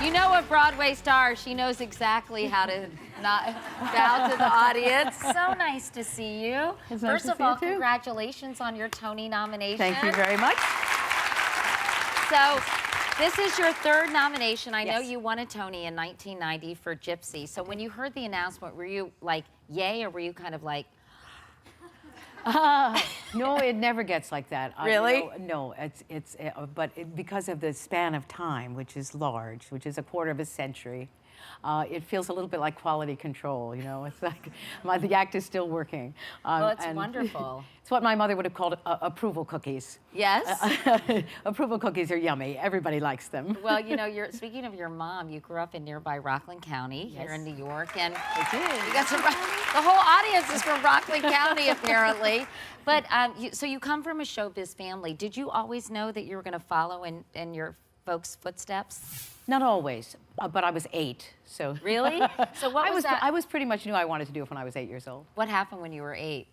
You know, a Broadway star, she knows exactly how to not bow to the audience. So nice to see you. First of all, congratulations on your Tony nomination. Thank you very much. So, this is your third nomination. I know you won a Tony in 1990 for Gypsy. So when you heard the announcement, were you like, yay, or were you kind of like... No, it never gets like that. Really? No, because of the span of time, which is large, which is a quarter of a century, it feels a little bit like quality control, you know? It's like the act is still working. Well, it's wonderful. It's what my mother would have called approval cookies. Yes? Approval cookies are yummy. Everybody likes them. Well, you know, speaking of your mom, you grew up in nearby Rockland County here in New York. And I did. You got the whole audience is from Rockland County, apparently. But so you come from a showbiz family. Did you always know that you were going to follow in your folks' footsteps? Not always, but I was 8, so... Really? So what was that? I was pretty much knew I wanted to do it when I was 8 years old. What happened when you were 8?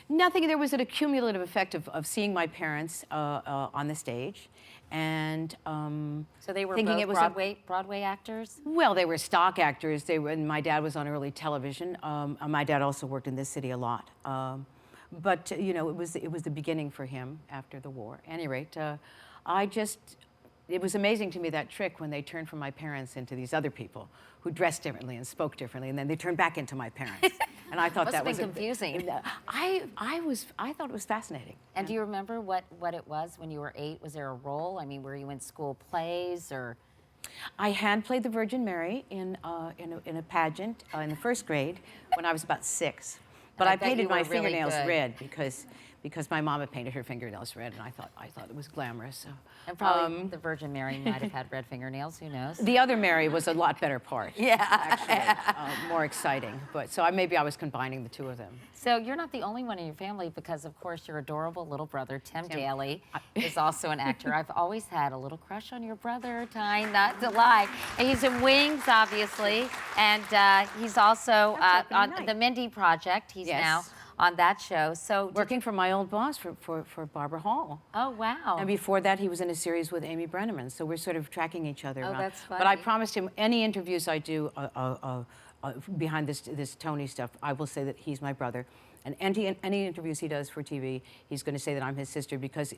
Nothing. There was an accumulative effect of seeing my parents on the stage, and so they were thinking both it was Broadway actors? Well, they were stock actors. And my dad was on early television. My dad also worked in this city a lot. But you know, it was the beginning for him after the war. At any rate, it was amazing to me, that trick, when they turned from my parents into these other people who dressed differently and spoke differently, and then they turned back into my parents. And I thought that was confusing. I thought it was fascinating. And do you remember what it was when you were 8? Was there a role? I mean, were you in school plays or? I had played the Virgin Mary in a pageant in the first grade when I was about 6. But I painted my fingernails red because my mom had painted her fingernails red, and I thought it was glamorous. So. And probably the Virgin Mary might have had red fingernails. Who knows? The other Mary was a lot better part. Yeah, actually, more exciting. But so maybe I was combining the two of them. So you're not the only one in your family, because of course your adorable little brother Tim Daly is also an actor. I've always had a little crush on your brother, Tyne, not to lie. And he's in Wings, obviously, and he's also on the Mindy Project. He's now on that show. So working for my old boss, for Barbara Hall. Oh, wow. And before that, he was in a series with Amy Brenneman. So we're sort of tracking each other around. That's funny. But I promised him any interviews I do behind this Tony stuff, I will say that he's my brother. And any interviews he does for TV, he's going to say that I'm his sister, because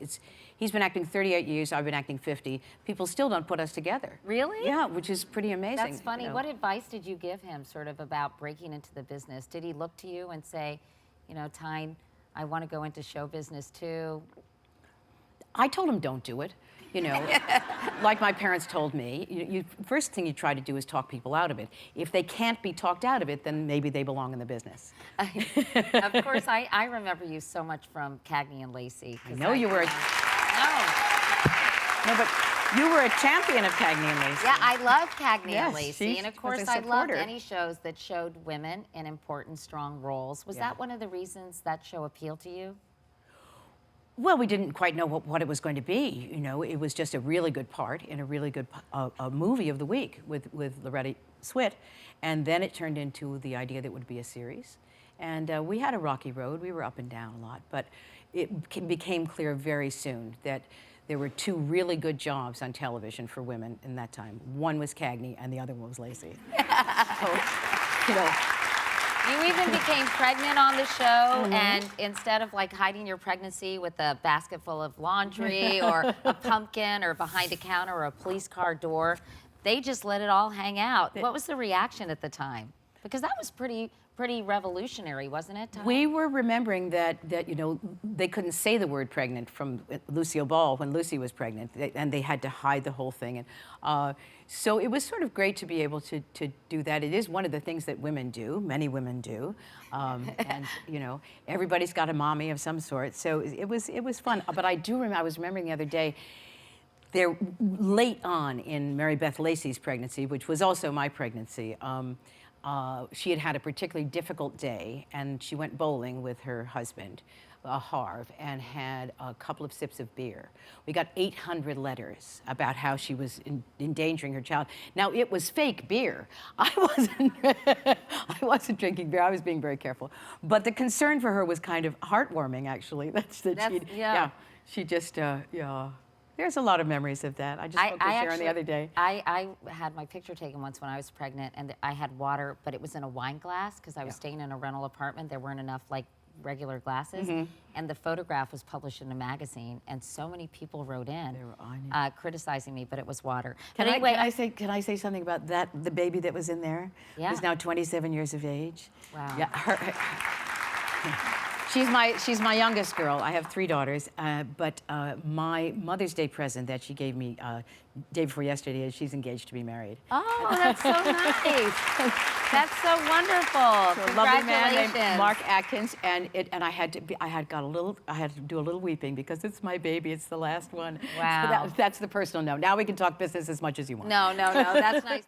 he's been acting 38 years, I've been acting 50. People still don't put us together. Really? Yeah, which is pretty amazing. That's funny. You know. What advice did you give him sort of about breaking into the business? Did he look to you and say, you know, Tyne, I want to go into show business too? I told him, don't do it. You know, like my parents told me, first thing you try to do is talk people out of it. If they can't be talked out of it, then maybe they belong in the business. Of course, I remember you so much from Cagney and Lacey. I know you were. No, but you were a champion of Cagney and Lacey. Yeah, I love Cagney and Lacey, and of course, I loved any shows that showed women in important, strong roles. Was that one of the reasons that show appealed to you? Well, we didn't quite know what it was going to be. You know, it was just a really good part in a really good movie of the week with Loretta Swit, and then it turned into the idea that it would be a series. And we had a rocky road. We were up and down a lot, but it became clear very soon that there were 2 really good jobs on television for women in that time. One was Cagney, and the other one was Lacey. So, you know. You even became pregnant on the show, and instead of like hiding your pregnancy with a basket full of laundry or a pumpkin or behind a counter or a police car door, they just let it all hang out. What was the reaction at the time? Because that was pretty revolutionary, wasn't it, Tyne? We were remembering that you know, they couldn't say the word pregnant from Lucille Ball when Lucy was pregnant, and they had to hide the whole thing. And so it was sort of great to be able to do that. It is one of the things that women do, many women do, and you know, everybody's got a mommy of some sort. So it was fun. But I was remembering the other day, there late on in Mary Beth Lacey's pregnancy, which was also my pregnancy. She had a particularly difficult day, and she went bowling with her husband, Harv, and had a couple of sips of beer. We got 800 letters about how she was endangering her child. Now, it was fake beer. I wasn't drinking beer. I was being very careful. But the concern for her was kind of heartwarming, actually. She just, yeah. there's a lot of memories of that. I just spoke to Sharon the other day. I had my picture taken once when I was pregnant, and I had water, but it was in a wine glass because I was staying in a rental apartment. There weren't enough like regular glasses, and the photograph was published in a magazine, and so many people wrote in criticizing me, but it was water. Can But anyway, can I say something about that? The baby that was in there is now 27 years of age. Wow. Yeah, she's my youngest girl. I have 3 daughters, but my Mother's Day present that she gave me day before yesterday is she's engaged to be married. Oh, that's so nice. That's so wonderful. So a lovely man Congratulations. named Mark Atkins, and I had to do a little weeping because it's my baby. It's the last one. Wow. So that's the personal note. Now we can talk business as much as you want. No, that's nice.